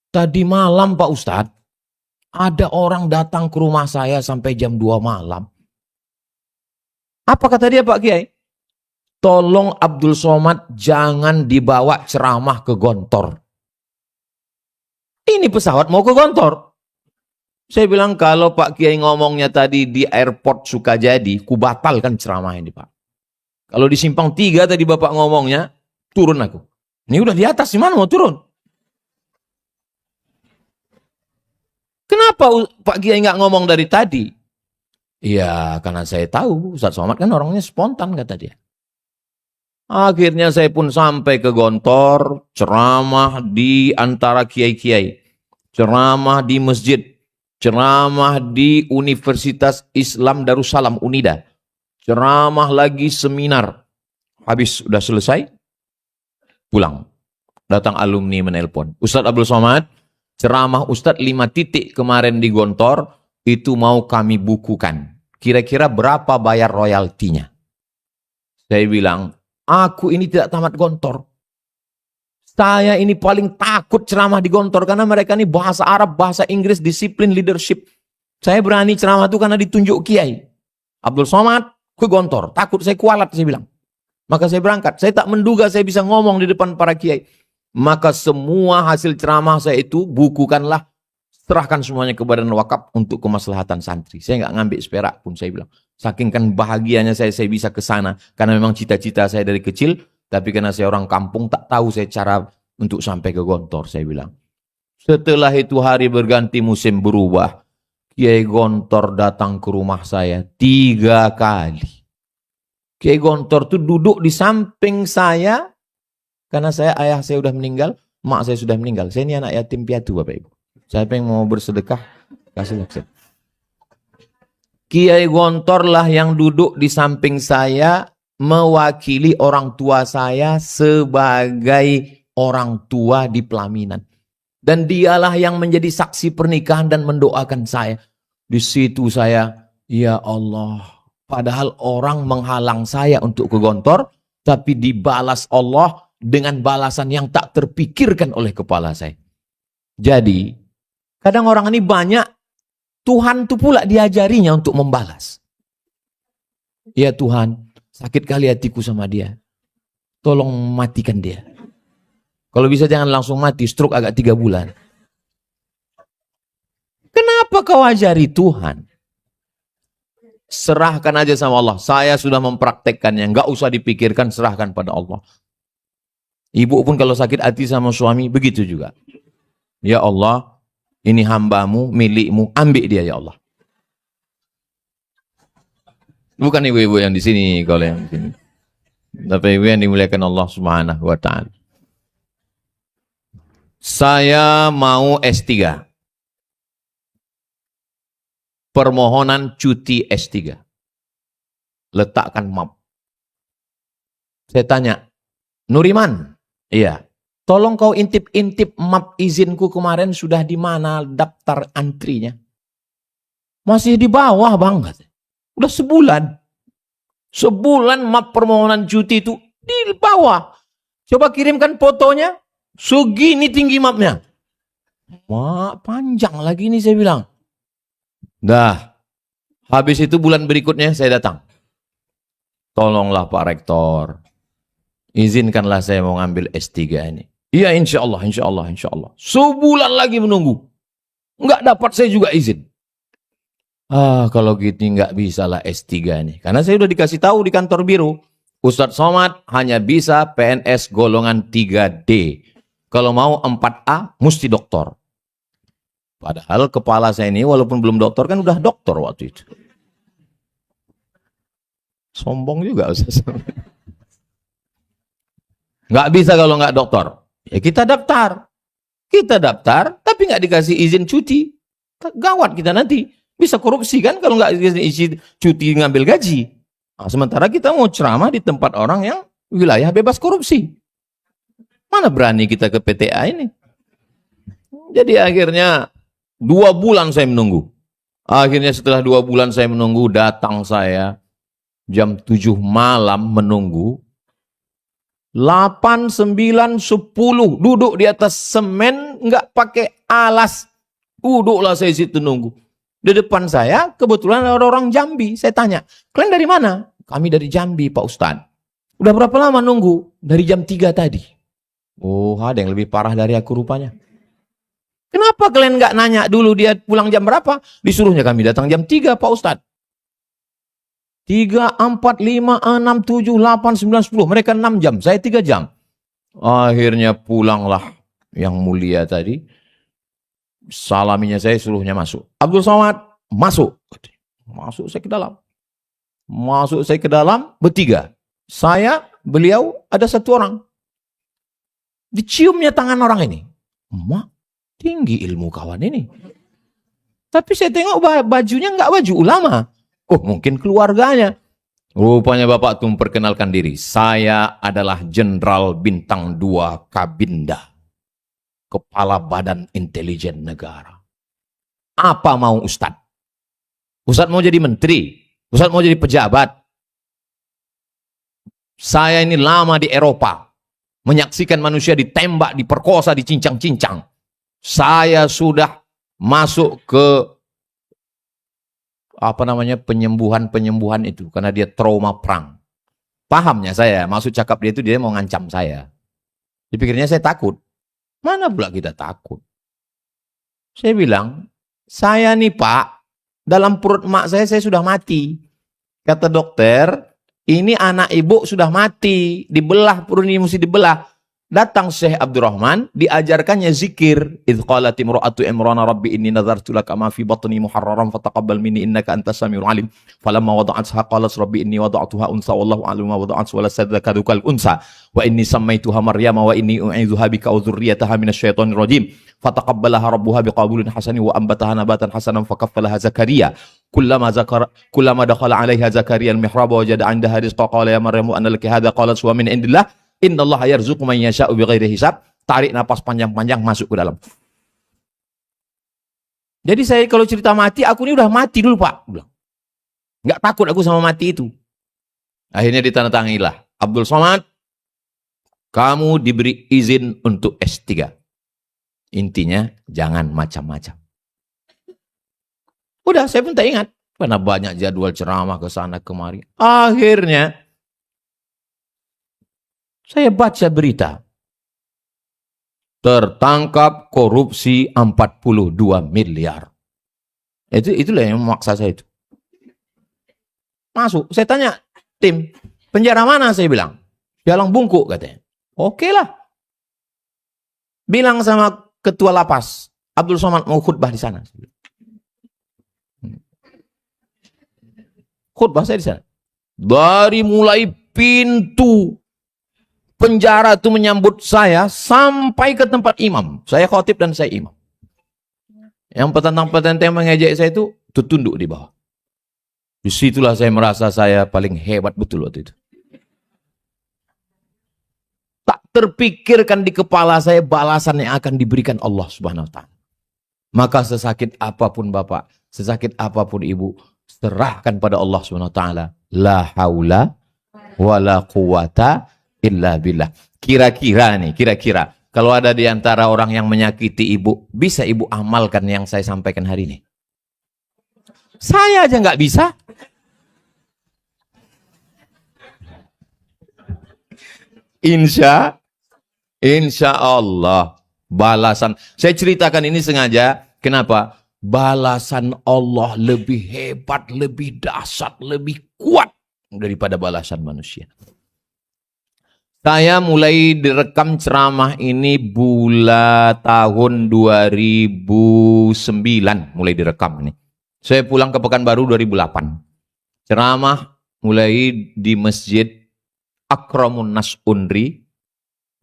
tadi malam Pak Ustadz, ada orang datang ke rumah saya sampai jam 2 malam. Apa kata dia Pak Kiai? Tolong Abdul Somad jangan dibawa ceramah ke Gontor. Ini pesawat mau ke Gontor. Saya bilang kalau Pak Kiai ngomongnya tadi di airport Sukajadi, ku batalkan ceramah ini Pak. Kalau di Simpang 3 tadi Bapak ngomongnya, turun aku. Ini udah di atas, di mana mau turun? Kenapa Pak Kiai nggak ngomong dari tadi? Iya, karena saya tahu Ustaz Somad kan orangnya spontan, kata dia. Akhirnya saya pun sampai ke Gontor, ceramah di antara kiai-kiai, ceramah di masjid, ceramah di Universitas Islam Darussalam Unida, ceramah lagi seminar. Habis udah selesai, pulang. Datang alumni menelpon. Ustadz Abdul Somad, ceramah Ustadz 5 titik kemarin di Gontor, itu mau kami bukukan. Kira-kira berapa bayar royaltinya? Saya bilang, aku ini tidak tamat Gontor. Saya ini paling takut ceramah di Gontor, karena mereka ini bahasa Arab, bahasa Inggris, disiplin, leadership. Saya berani ceramah itu karena ditunjuk Kiai. Abdul Somad ke Gontor, takut saya kualat, saya bilang. Maka saya berangkat. Saya tak menduga saya bisa ngomong di depan para kiai. Maka semua hasil ceramah saya itu bukukanlah, serahkan semuanya ke Badan Wakaf untuk kemaslahatan santri. Saya nggak ngambil seperak pun, saya bilang. Saking kan bahagianya saya bisa ke sana. Karena memang cita-cita saya dari kecil, tapi karena saya orang kampung, tak tahu saya cara untuk sampai ke Gontor, saya bilang. Setelah itu hari berganti, musim berubah. Kiai Gontor datang ke rumah saya 3 kali. Kiai Gontor itu duduk di samping saya, karena ayah saya sudah meninggal, mak saya sudah meninggal. Saya ini anak yatim piatu Bapak Ibu. Siapa yang mau bersedekah, kasih saya. Kiai Gontor lah yang duduk di samping saya, mewakili orang tua saya sebagai orang tua di pelaminan. Dan dialah yang menjadi saksi pernikahan dan mendoakan saya. Di situ saya, ya Allah. Padahal orang menghalang saya untuk ke Gontor, tapi dibalas Allah dengan balasan yang tak terpikirkan oleh kepala saya. Jadi, kadang orang ini banyak, Tuhan itu pula diajarinya untuk membalas. Ya Tuhan, sakit kali hatiku sama dia. Tolong matikan dia. Kalau bisa jangan langsung mati, stroke agak 3 bulan. Kenapa kau ajari Tuhan? Serahkan aja sama Allah. Saya sudah mempraktekkannya. Nggak usah dipikirkan, serahkan pada Allah. Ibu pun kalau sakit hati sama suami, begitu juga. Ya Allah, ini hambamu, milikmu, ambil dia ya Allah. Bukan ibu-ibu yang di sini, kalau yang di sini. Tapi ibu yang dimuliakan Allah Subhanahu wa Ta'ala. Saya mau S3. Permohonan cuti S3. Letakkan map. Saya tanya, Nuriman? Iya. Tolong kau intip-intip map izinku kemarin sudah di mana daftar antrinya? Masih di bawah Bang. Udah sebulan. Sebulan map permohonan cuti itu di bawah. Coba kirimkan fotonya. Segini tinggi mapnya. Wah, panjang lagi nih saya bilang. Dah, habis itu bulan berikutnya saya datang. tolonglah Pak Rektor, izinkanlah saya mau ngambil S3 ini. Iya, insya Allah, insya Allah, insya Allah. Sebulan lagi menunggu. Nggak dapat, saya juga izin. Kalau gitu nggak bisa lah S3 ini. Karena saya udah dikasih tahu di kantor biro, Ustadz Somad hanya bisa PNS golongan 3D. Kalau mau 4A, mesti doktor. Padahal kepala saya ini walaupun belum doktor, kan udah doktor waktu itu. Sombong juga Ustadz. Nggak bisa kalau nggak doktor. Ya kita daftar. Kita daftar, tapi nggak dikasih izin cuti. Gawat kita nanti. Bisa korupsi kan kalau nggak izin cuti ngambil gaji. Nah, sementara kita mau ceramah di tempat orang yang wilayah bebas korupsi. Mana berani kita ke PTA ini? Jadi akhirnya 2 bulan saya menunggu. Akhirnya setelah 2 bulan saya menunggu, datang saya jam 7 malam menunggu. 8, 9, 10 duduk di atas semen, nggak pakai alas. Duduklah saya situ nunggu. Di depan saya kebetulan ada orang Jambi. Saya tanya, kalian dari mana? Kami dari Jambi Pak Ustadz. Udah berapa lama nunggu? Dari jam 3 tadi. Oh, ada yang lebih parah dari aku rupanya. Kenapa kalian nggak nanya dulu dia pulang jam berapa? Disuruhnya kami datang jam 3 Pak Ustadz. 3, 4, 5, 6, 7, 8, 9, 10. Mereka 6 jam, saya 3 jam. Akhirnya pulanglah yang mulia tadi. Salaminya saya suruhnya masuk. Abdul Somad, masuk. Masuk saya ke dalam. Masuk saya ke dalam, bertiga. Saya, beliau, ada 1 orang. Diciumnya tangan orang ini. Mak, tinggi ilmu kawan ini. Tapi saya tengok bajunya nggak baju ulama. Oh, mungkin keluarganya. Rupanya Bapak tuh memperkenalkan diri. Saya adalah Jenderal Bintang 2 Kabinda. Kepala Badan Intelijen Negara. Apa mau Ustadz? Ustadz mau jadi menteri? Ustadz mau jadi pejabat? Saya ini lama di Eropa. Menyaksikan manusia ditembak, diperkosa, dicincang-cincang. Saya sudah masuk ke penyembuhan itu. Karena dia trauma perang. Pahamnya saya, maksud cakap dia itu dia mau ngancam saya. Dipikirnya saya takut. Mana pula kita takut? Saya bilang, saya nih Pak, dalam perut emak saya sudah mati. Kata dokter, ini anak ibu sudah mati. Dibelah, perut ini mesti dibelah. Datang Syekh Abdurrahman, diajarkannya zikir. Idh qalat imra'atu Imrana rabbi inni nadhartu laka ma fi batni muharraran fataqabbal minni innaka antas samiul alim. Falamma wada'atha qalat rabbi inni wada'tuha unsa wallahu a'lamu ma wada'at wa laysa dzakaruka unsa wa inni sammaituha Maryama wa inni u'idzuha bika wa dzurriyyataha minasyaitonir rajim. Fataqabbalaha rabbuha biqabulin hasanin wa anbataha nabatan hasanan fakaffalaha Zakaria. Kullama dakhala 'alaiha Zakaria al-mihrab wajada 'indaha rizqan qala ya Maryamu anna laki hadha qalat wa min indillah. Innallaha yarzuqu man yasha'u bighairi hisab. Tarik napas panjang-panjang, masuk ke dalam. Jadi saya kalau cerita mati, aku ini udah mati dulu Pak. Nggak takut aku sama mati itu. Akhirnya ditandatangilah. Abdul Somad, kamu diberi izin untuk S3. Intinya jangan macam-macam. Udah, saya pun tak ingat. Karena banyak jadwal ceramah ke sana kemari. Akhirnya saya baca berita. Tertangkap korupsi 42 miliar. Itulah yang memaksa saya itu. Masuk. Saya tanya, tim, penjara mana? Saya bilang. Jalan Bungkuk katanya. Oke lah. Bilang sama ketua lapas, Abdul Somad mau khutbah di sana. Khutbah saya di sana. Dari mulai pintu penjara itu menyambut saya sampai ke tempat imam. Saya khotib dan saya imam. Yang petentang-petentang mengejek saya itu tunduk di bawah. Disitulah saya merasa saya paling hebat betul waktu itu. Tak terpikirkan di kepala saya balasan yang akan diberikan Allah Subhanahu wa ta'ala. Maka sesakit apapun Bapak, sesakit apapun Ibu, serahkan pada Allah Subhanahu wa ta'ala. La haula wa la quwata illa billah. Kira-kira kalau ada di antara orang yang menyakiti ibu, bisa ibu amalkan yang saya sampaikan hari ini? Saya aja nggak bisa. Insya Allah. Balasan. Saya ceritakan ini sengaja. Kenapa? Balasan Allah lebih hebat, lebih dahsyat, lebih kuat daripada balasan manusia. Saya mulai direkam ceramah ini bulan tahun 2009. Mulai direkam ini. Saya pulang ke Pekanbaru 2008. Ceramah mulai di Masjid Akramun Nas Unri,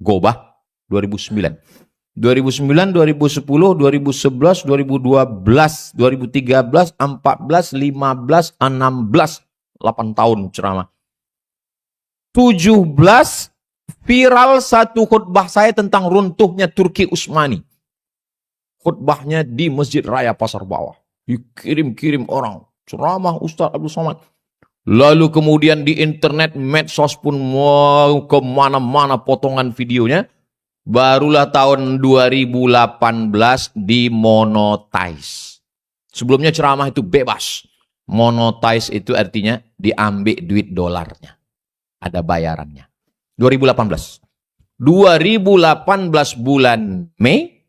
Gobah, 2009. 2009, 2010, 2011, 2012, 2013, 14, 15, 16, 8 tahun ceramah. 17 viral satu khutbah saya tentang runtuhnya Turki Utsmani. Khutbahnya di Masjid Raya Pasar Bawah. Dikirim-kirim orang. Ceramah Ustaz Abdul Somad. Lalu kemudian di internet, medsos pun mau kemana-mana potongan videonya. Barulah tahun 2018 dimonetize. Sebelumnya ceramah itu bebas. Monetize itu artinya diambil duit dolarnya. Ada bayarannya. 2018 bulan Mei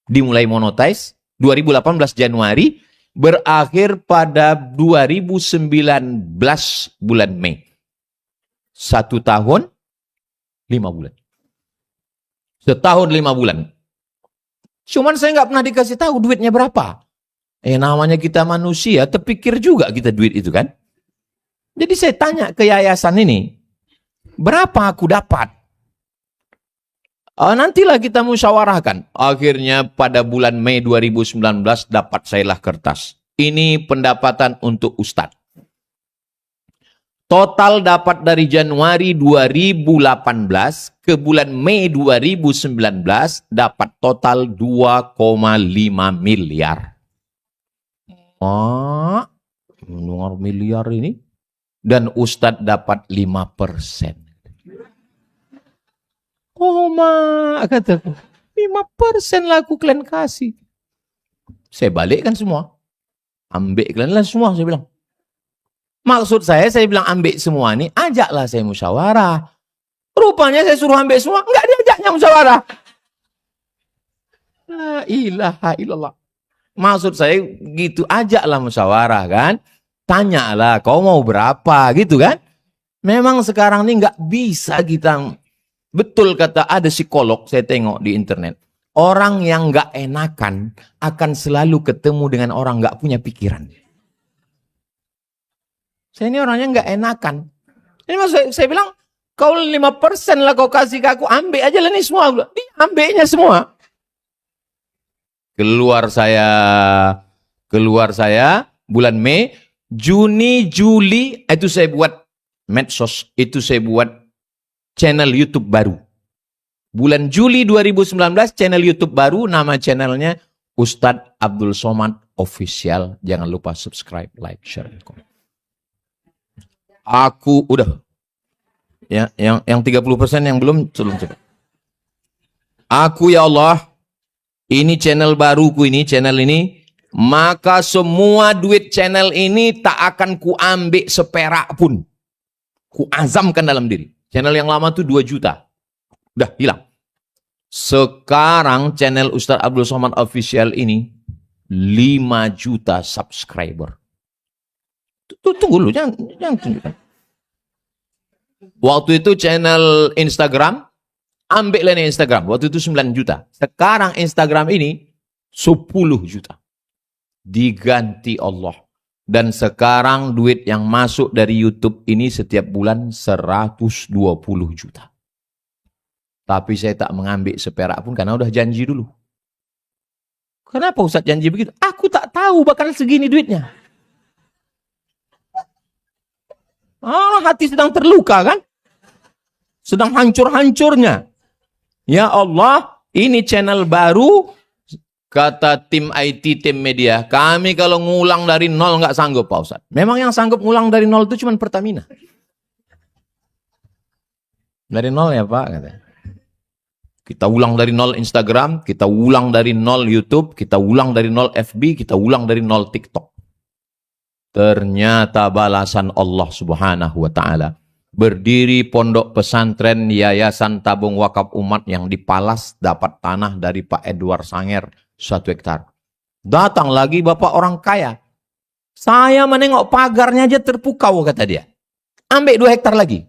dimulai monetize. 2018 Januari berakhir pada 2019 bulan Mei. 1 tahun 5 bulan. Setahun 5 bulan. Cuman saya nggak pernah dikasih tahu duitnya berapa. Namanya kita manusia, terpikir juga kita duit itu kan. Jadi saya tanya ke yayasan ini, berapa aku dapat? Nantilah kita musyawarahkan. Akhirnya pada bulan Mei 2019 dapat sayalah kertas. Ini pendapatan untuk Ustadz. Total dapat dari Januari 2018 ke bulan Mei 2019 dapat total 2,5 miliar. Mendengar miliar ini. Dan Ustadz dapat 5%. Kataku. 5% lah aku kalian kasih. Saya balikkan semua. Ambil kalian lah semua, saya bilang. Maksud saya bilang ambil semua ini, ajaklah saya musyawarah. Rupanya saya suruh ambil semua, enggak diajaknya musyawarah. La ilaha illallah. Maksud saya gitu, ajaklah musyawarah kan. Tanyalah, kau mau berapa gitu kan. Memang sekarang ini enggak bisa kita. Betul kata ada psikolog, saya tengok di internet. Orang yang enggak enakan akan selalu ketemu dengan orang enggak punya pikiran. Saya ini orangnya nggak enakan. Ini maksud saya bilang, kau 5% lah kau kasih ke aku, ambil aja lah nih semua. Ambilnya semua. Keluar saya bulan Mei, Juni, Juli, itu saya buat medsos, itu saya buat channel YouTube baru. Bulan Juli 2019, channel YouTube baru, nama channelnya Ustadz Abdul Somad Official. Jangan lupa subscribe, like, share, komen. Aku udah ya, yang 30% yang belum coba. Aku ya Allah, ini channel baruku ini, channel ini, maka semua duit channel ini tak akan kuambil seperak pun. Kuazamkan dalam diri. Channel yang lama tuh 2 juta. Udah hilang. Sekarang channel Ustadz Abdul Somad Official ini 5 juta subscriber. Tunggu dulu, jangan tunjukkan. Waktu itu channel Instagram, ambillah nih Instagram. Waktu itu 9 juta. Sekarang Instagram ini 10 juta. Diganti Allah. Dan sekarang duit yang masuk dari YouTube ini setiap bulan 120 juta. Tapi saya tak mengambil seperak pun karena udah janji dulu. Kenapa Ustaz janji begitu? Aku tak tahu bakal segini duitnya. Hati sedang terluka kan? Sedang hancur-hancurnya. Ya Allah, ini channel baru, kata tim IT, tim media. Kami kalau ngulang dari nol nggak sanggup Pak Ustaz. Memang yang sanggup ngulang dari nol itu cuma Pertamina. Dari nol ya Pak, katanya. Kita ulang dari nol Instagram, kita ulang dari nol YouTube, kita ulang dari nol FB, kita ulang dari nol TikTok. Ternyata balasan Allah Subhanahu wa ta'ala. Berdiri pondok pesantren Yayasan Tabung Wakaf Umat yang di Palas, dapat tanah dari Pak Edward Sanger 1 hektar. Datang lagi bapak orang kaya. Saya menengok pagarnya aja terpukau, kata dia. Ambil 2 hektar lagi.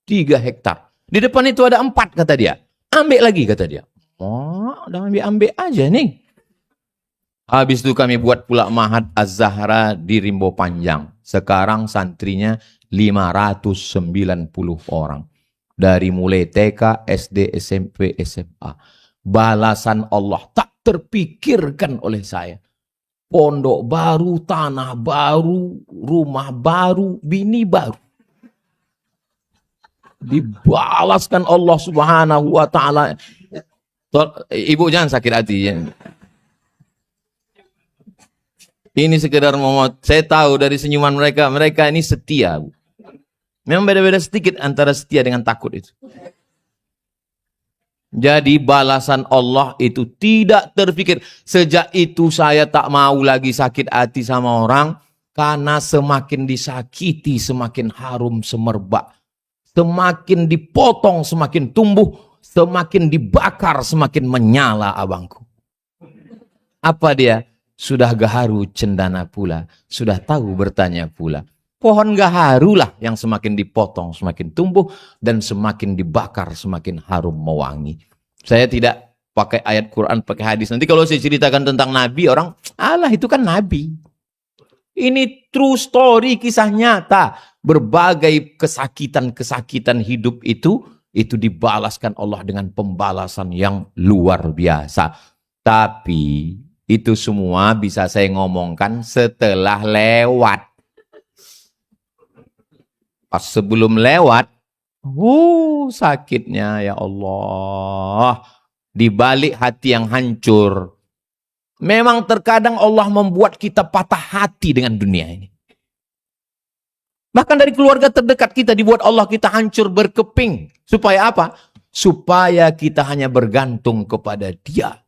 3 hektar. Di depan itu ada 4, kata dia. Ambil lagi, kata dia. Oh, udah ambil aja nih. Habis itu kami buat pula Mahat Az-Zahra di Rimbo Panjang. Sekarang santrinya 590 orang. Dari mulai TK, SD, SMP, SMA. Balasan Allah tak terpikirkan oleh saya. Pondok baru, tanah baru, rumah baru, bini baru. Dibalaskan Allah Subhanahu wa ta'ala. Ibu jangan sakit hati. Ya. Ini sekedar mau, saya tahu dari senyuman mereka, mereka ini setia. Memang beda-beda sedikit antara setia dengan takut itu. Jadi balasan Allah itu tidak terpikir. Sejak itu saya tak mau lagi sakit hati sama orang. Karena semakin disakiti, semakin harum semerbak. Semakin dipotong, semakin tumbuh. Semakin dibakar, semakin menyala abangku. Apa dia? Sudah gaharu cendana pula, sudah tahu bertanya pula. Pohon gaharu lah yang semakin dipotong, semakin tumbuh, dan semakin dibakar, semakin harum mewangi. Saya tidak pakai ayat Quran, pakai hadis. Nanti kalau saya ceritakan tentang Nabi, orang, alah itu kan Nabi. Ini true story, kisah nyata. Berbagai kesakitan-kesakitan hidup itu dibalaskan Allah dengan pembalasan yang luar biasa. Tapi itu semua bisa saya ngomongkan setelah lewat. Pas sebelum lewat, sakitnya ya Allah. Di balik hati yang hancur. Memang terkadang Allah membuat kita patah hati dengan dunia ini. Bahkan dari keluarga terdekat kita dibuat Allah kita hancur berkeping. Supaya apa? Supaya kita hanya bergantung kepada Dia.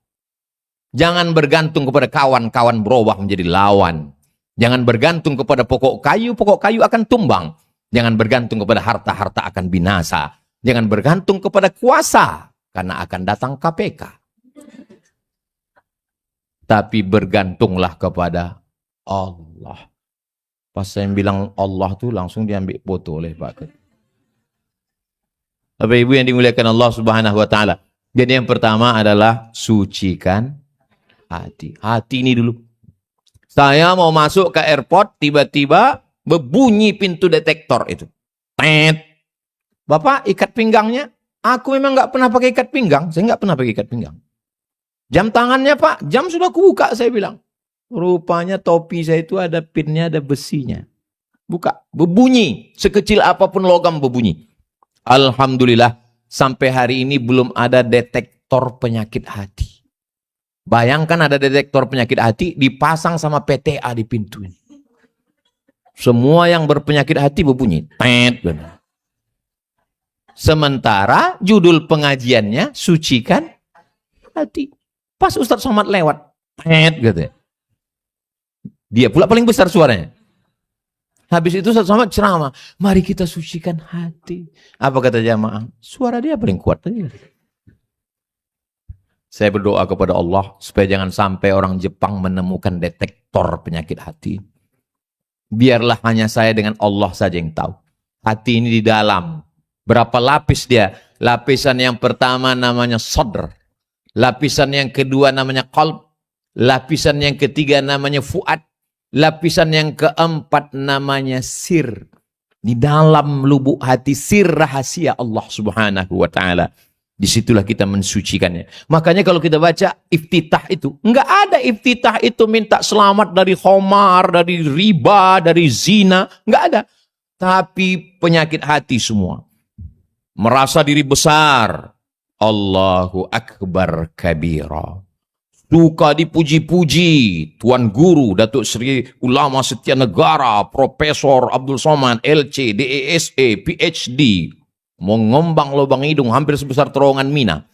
Jangan bergantung kepada kawan-kawan berubah menjadi lawan. Jangan bergantung kepada pokok kayu akan tumbang. Jangan bergantung kepada harta akan binasa. Jangan bergantung kepada kuasa, karena akan datang KPK. Tapi bergantunglah kepada Allah. Pas saya bilang Allah tuh langsung diambil foto oleh Pak. Bapak Ibu yang dimuliakan Allah Subhanahu wa taala. Jadi yang pertama adalah sucikan hati. Hati ini dulu. Saya mau masuk ke airport, tiba-tiba berbunyi pintu detektor itu. Tet. Bapak ikat pinggangnya. Aku memang nggak pernah pakai ikat pinggang. Saya nggak pernah pakai ikat pinggang. Jam tangannya Pak, jam sudah kubuka saya bilang. Rupanya topi saya itu ada pinnya, ada besinya. Buka, berbunyi. Sekecil apapun logam berbunyi. Alhamdulillah, sampai hari ini belum ada detektor penyakit hati. Bayangkan ada detektor penyakit hati dipasang sama PTA di pintu ini. Semua yang berpenyakit hati berbunyi. Tet. Sementara judul pengajiannya sucikan hati. Pas Ustadz Somad lewat. Tet gitu. Dia pula paling besar suaranya. Habis itu Ustadz Somad ceramah. Mari kita sucikan hati. Apa kata jamaah? Suara dia paling kuat aja. Saya berdoa kepada Allah supaya jangan sampai orang Jepang menemukan detektor penyakit hati. Biarlah hanya saya dengan Allah saja yang tahu. Hati ini di dalam. Berapa lapis dia? Lapisan yang pertama namanya sadr. Lapisan yang kedua namanya qalb. Lapisan yang ketiga namanya fuad. Lapisan yang keempat namanya sir. Di dalam lubuk hati sir rahasia Allah Subhanahu wa ta'ala. Disitulah kita mensucikannya. Makanya kalau kita baca iftitah itu, enggak ada iftitah itu minta selamat dari khomar, dari riba, dari zina, enggak ada. Tapi penyakit hati semua. Merasa diri besar. Allahu Akbar kabira. Suka dipuji-puji. Tuan Guru, Datuk Seri Ulama Setia Negara, Profesor Abdul Somad, LC, DESA, PhD. Mengembang lubang hidung hampir sebesar terowongan Mina.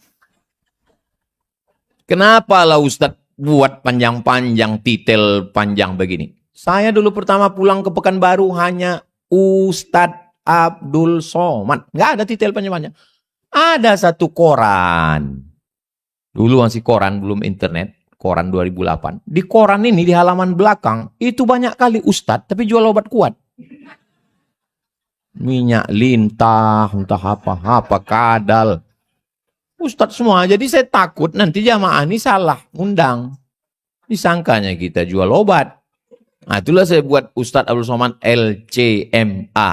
Kenapa lah Ustadz buat panjang-panjang, titel panjang begini? Saya dulu pertama pulang ke Pekanbaru hanya Ustadz Abdul Somad. Nggak ada titel penyebabnya. Ada satu koran. Dulu masih koran, belum internet. Koran 2008. Di koran ini, di halaman belakang, itu banyak kali ustadz, tapi jual obat kuat. Minyak lintah, entah apa kadal. Ustadz semua. Jadi saya takut nanti jamaah ini salah undang. Disangkanya kita jual obat. Nah, itulah saya buat Ustadz Abdul Somad LCMA.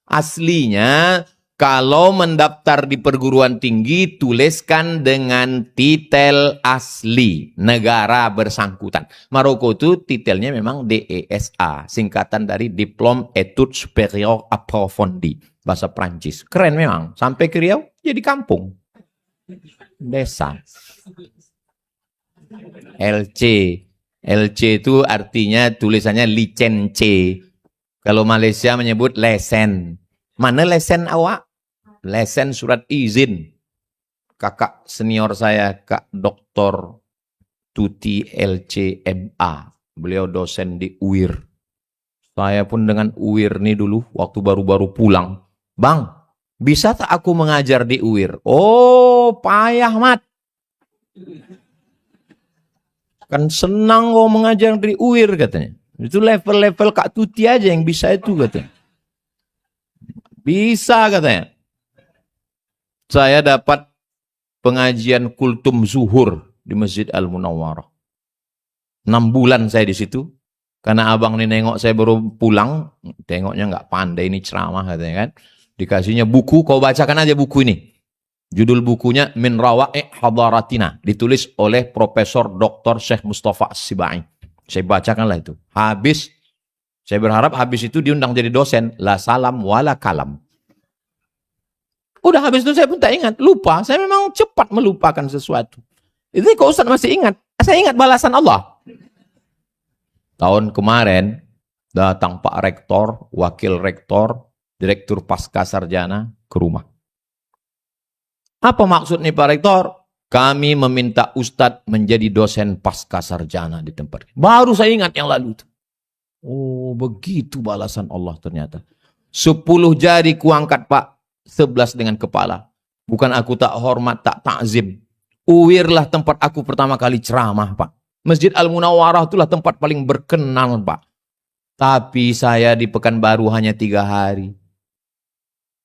Aslinya, kalau mendaftar di perguruan tinggi, tuliskan dengan titel asli negara bersangkutan. Maroko itu titelnya memang DESA, singkatan dari Diplôme Études Supérieures Approfondies, bahasa Prancis. Keren memang, sampai ke Riau jadi kampung. Desa. LC itu artinya tulisannya licence. Kalau Malaysia menyebut lesen. Mana lesen awak? Lesen surat izin. Kakak senior saya, Kak Dr. Tuti LCMA. Beliau dosen di UIR. Saya pun dengan UIR nih dulu, waktu baru-baru pulang. Bang, bisa tak aku mengajar di UIR? Oh, payah, Mat. Kan senang kok mengajar di UIR katanya. Itu level-level Kak Tuti aja yang bisa itu katanya. Bisa katanya. Saya dapat pengajian kultum zuhur di Masjid Al-Munawwarah. 6 bulan saya di situ. Karena abang ini nengok saya baru pulang. Tengoknya nggak pandai ini ceramah katanya kan. Dikasihnya buku, kau bacakan aja buku ini. Judul bukunya Min Rawa'i' Hadaratina, ditulis oleh Profesor Dr. Syekh Mustafa As-Sibai. Saya bacakanlah itu. Habis, saya berharap habis itu diundang jadi dosen. La salam wala kalam. Udah habis itu saya pun tak ingat, lupa. Saya memang cepat melupakan sesuatu. Ini kok Ustaz masih ingat? Saya ingat balasan Allah. Tahun kemarin datang Pak Rektor, Wakil Rektor, Direktur Pasca Sarjana ke rumah. Apa maksud nih Pak Rektor? Kami meminta Ustadz menjadi dosen pasca sarjana di tempat. Baru saya ingat yang lalu itu. Oh, begitu balasan Allah ternyata. 10 jari kuangkat Pak, 11 dengan kepala. Bukan aku tak hormat, tak takzim. UIR lah tempat aku pertama kali ceramah Pak. Masjid Al-Munawwarah itulah tempat paling berkenan Pak. Tapi saya di Pekanbaru hanya 3 hari.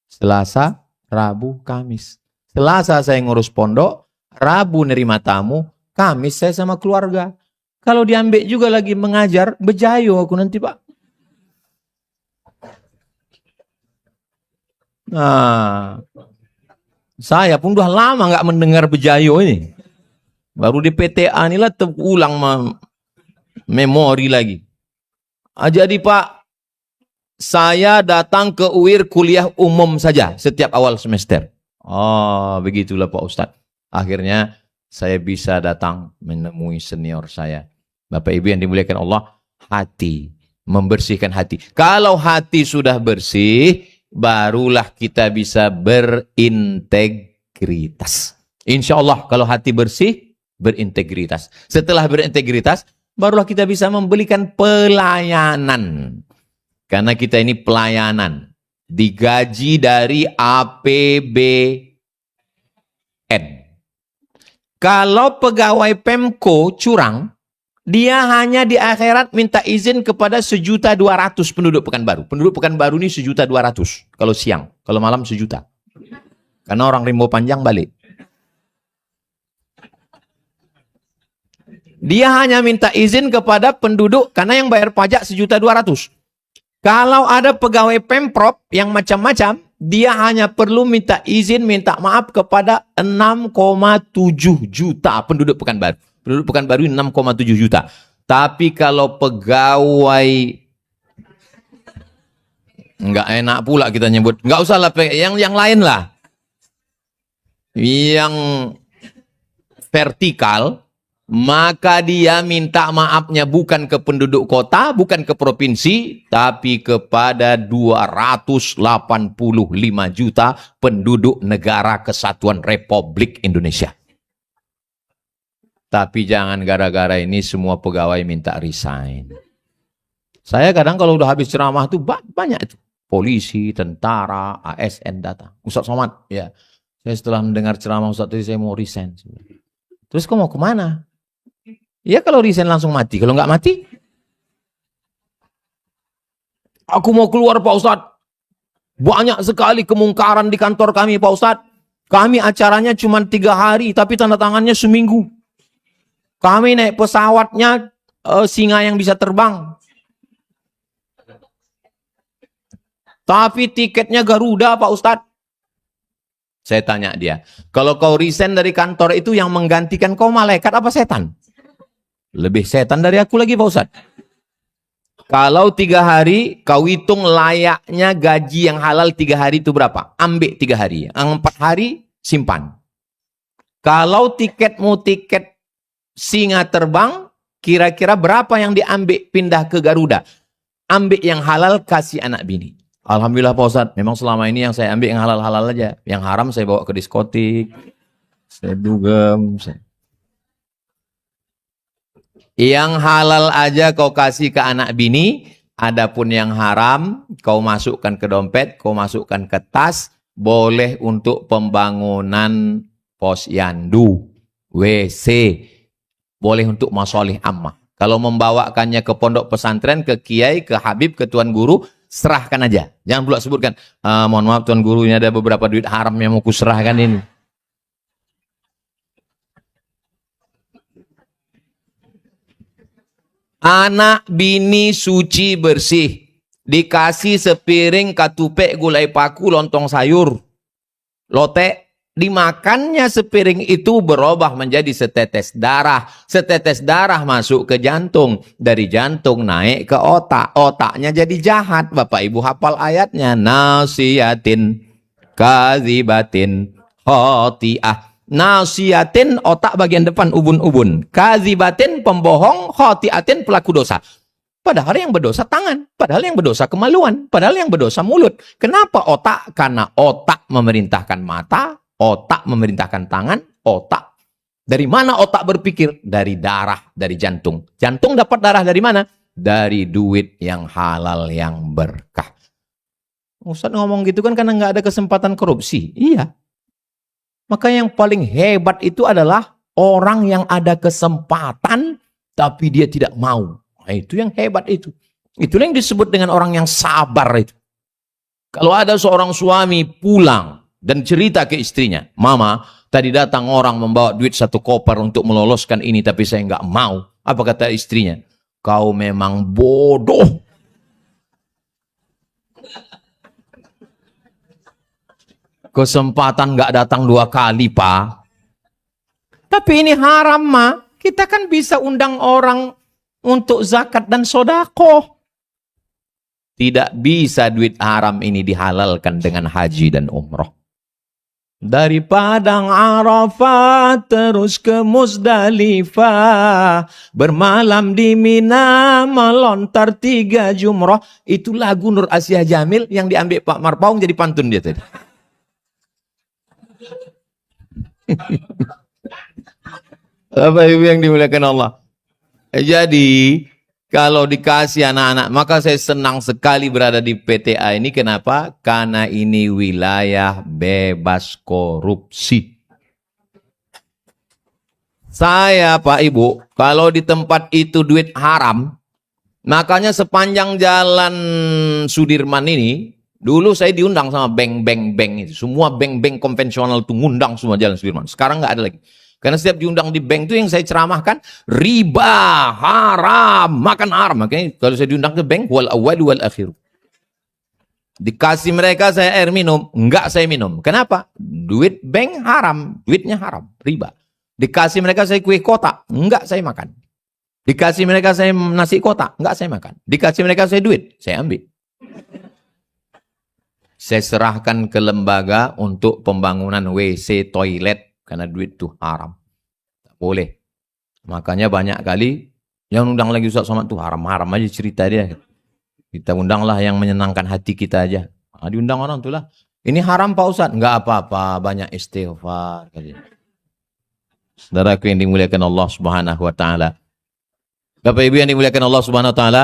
Selasa, Rabu, Kamis. Selasa saya ngurus pondok, Rabu nerima tamu, Kamis saya sama keluarga. Kalau diambil juga lagi mengajar, bejayo aku nanti Pak. Nah, saya pun udah lama nggak mendengar bejayo ini. Baru di PTA inilah terulang memori lagi. Jadi Pak, saya datang ke UIR kuliah umum saja setiap awal semester. Oh, begitulah Pak Ustadz. Akhirnya saya bisa datang menemui senior saya. Bapak Ibu yang dimuliakan Allah, hati. Membersihkan hati. Kalau hati sudah bersih, barulah kita bisa berintegritas. Insya Allah kalau hati bersih, berintegritas. Setelah berintegritas, barulah kita bisa memberikan pelayanan. Karena kita ini pelayanan. Digaji dari APBN. Kalau pegawai Pemko curang, dia hanya di akhirat minta izin kepada 1.200.000 penduduk Pekanbaru. Penduduk Pekanbaru ini 1.200.000 kalau siang, kalau malam 1 juta. Karena orang Rimbo Panjang balik. Dia hanya minta izin kepada penduduk karena yang bayar pajak 1.200.000. Kalau ada pegawai Pemprov yang macam-macam, dia hanya perlu minta izin, minta maaf kepada 6,7 juta penduduk Pekanbaru. Penduduk Pekanbaru 6,7 juta. Tapi kalau pegawai, nggak enak pula kita nyebut, nggak usah lah, yang lain lah. Yang vertikal, maka dia minta maafnya bukan ke penduduk kota, bukan ke provinsi, tapi kepada 285 juta penduduk Negara Kesatuan Republik Indonesia. Tapi jangan gara-gara ini semua pegawai minta resign. Saya kadang kalau udah habis ceramah tuh banyak itu. polisi, tentara, ASN datang. Ustaz Somad, ya. Saya setelah mendengar ceramah Ustaz tadi, saya mau resign. Terus kau mau kemana? Ya kalau resign langsung mati. Kalau nggak mati, aku mau keluar Pak Ustaz. Banyak sekali kemungkaran di kantor kami Pak Ustaz. Kami acaranya cuma 3 hari, tapi tanda tangannya seminggu. Kami naik pesawatnya singa yang bisa terbang. Tapi tiketnya Garuda Pak Ustaz. Saya tanya dia, kalau kau resign dari kantor itu yang menggantikan kau malaikat apa setan? Lebih setan dari aku lagi Pak Ustaz. Kalau 3 hari, kau hitung layaknya gaji yang halal 3 hari itu berapa? Ambil 3 hari. Yang 4 hari, simpan. Kalau tiketmu tiket singa terbang, kira-kira berapa yang diambil pindah ke Garuda? Ambil yang halal, kasih anak bini. Alhamdulillah Pak Ustadz, memang selama ini yang saya ambil yang halal-halal aja. Yang haram saya bawa ke diskotik, saya dugem. Yang halal aja kau kasih ke anak bini, adapun yang haram kau masukkan ke dompet, kau masukkan ke tas, boleh untuk pembangunan posyandu, WC, boleh untuk masolih ammah. Kalau membawakannya ke pondok pesantren, ke kiai, ke habib, ke tuan guru, serahkan aja. Jangan pula sebutkan, mohon maaf tuan guru, ini ada beberapa duit haram yang mau kuserahkan ini. Anak bini suci bersih. Dikasih sepiring katupek gulai paku lontong sayur. Lotek. Dimakannya sepiring itu berubah menjadi setetes darah. Setetes darah masuk ke jantung. Dari jantung naik ke otak. Otaknya jadi jahat. Bapak Ibu hafal ayatnya. Nasiyatin kazibatin khoti'ah. Nasiyatin otak bagian depan ubun-ubun. Kazibatin pembohong. Khoti'atin pelaku dosa. Padahal yang berdosa tangan. Padahal yang berdosa kemaluan. Padahal yang berdosa mulut. Kenapa otak? Karena otak memerintahkan mata. Otak memerintahkan tangan, otak. Dari mana otak berpikir? Dari darah, dari jantung. Jantung dapat darah dari mana? Dari duit yang halal, yang berkah. Ustaz ngomong gitu kan karena nggak ada kesempatan korupsi. Iya. Maka yang paling hebat itu adalah orang yang ada kesempatan, tapi dia tidak mau. Nah, itu yang hebat itu. Itulah yang disebut dengan orang yang sabar itu. Kalau ada seorang suami pulang, dan cerita ke istrinya, Mama, tadi datang orang membawa duit 1 koper untuk meloloskan ini, tapi saya nggak mau. Apa kata istrinya? Kau memang bodoh. Kesempatan nggak datang 2 kali, Pak. Tapi ini haram, Ma. Kita kan bisa undang orang untuk zakat dan sodako. Tidak bisa duit haram ini dihalalkan dengan haji dan umroh. Dari Padang Arafah terus ke Musdalifah, bermalam di Mina, melontar 3 jumroh. Itu lagu Nur Asia Jamil yang diambil Pak Marpaung jadi pantun dia tadi. Bapak Ibu yang dimuliakan Allah. Jadi kalau dikasih anak-anak, maka saya senang sekali berada di PTA ini. Kenapa? Karena ini wilayah bebas korupsi. Saya, Pak Ibu, kalau di tempat itu duit haram, makanya sepanjang jalan Sudirman ini, dulu saya diundang sama bank-bank itu. Semua bank-bank konvensional itu ngundang semua jalan Sudirman. Sekarang nggak ada lagi. Karena setiap diundang di bank itu yang saya ceramahkan, riba, haram, makan haram. Makanya kalau saya diundang ke bank, wal awal wal akhir. Dikasih mereka saya air minum, enggak saya minum. Kenapa? Duit bank haram, duitnya haram, riba. Dikasih mereka saya kue kotak, enggak saya makan. Dikasih mereka saya nasi kotak, enggak saya makan. Dikasih mereka saya duit, saya ambil. Saya serahkan ke lembaga untuk pembangunan WC, toilet, karena duit itu haram. Tak boleh. Makanya banyak kali yang undang lagi Ustaz Somad itu haram-haram aja cerita dia. Kita undanglah yang menyenangkan hati kita aja. Nah, diundang orang itulah. Ini haram Pak Ustaz. Enggak apa-apa, banyak istighfar. Saudaraku yang dimuliakan Allah Subhanahu wa taala. Bapak Ibu yang dimuliakan Allah Subhanahu wa taala,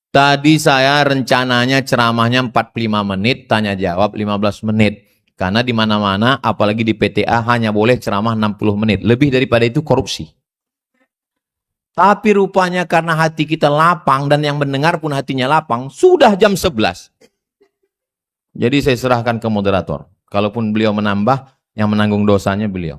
Tadi saya rencananya ceramahnya 45 menit, tanya jawab 15 menit. Karena di mana-mana, apalagi di PTA, hanya boleh ceramah 60 menit. Lebih daripada itu korupsi. Tapi rupanya karena hati kita lapang, dan yang mendengar pun hatinya lapang, sudah jam 11. Jadi saya serahkan ke moderator. Kalaupun beliau menambah, yang menanggung dosanya beliau.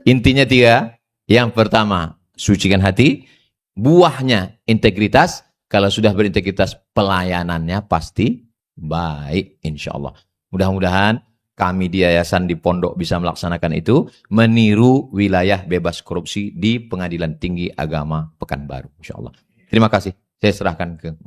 Intinya 3. Yang pertama, sucikan hati. Buahnya integritas. Kalau sudah berintegritas, pelayanannya pasti baik, insya Allah. Mudah-mudahan kami di Yayasan di Pondok bisa melaksanakan itu, meniru wilayah bebas korupsi di Pengadilan Tinggi Agama Pekanbaru, insya Allah. Terima kasih. Saya serahkan ke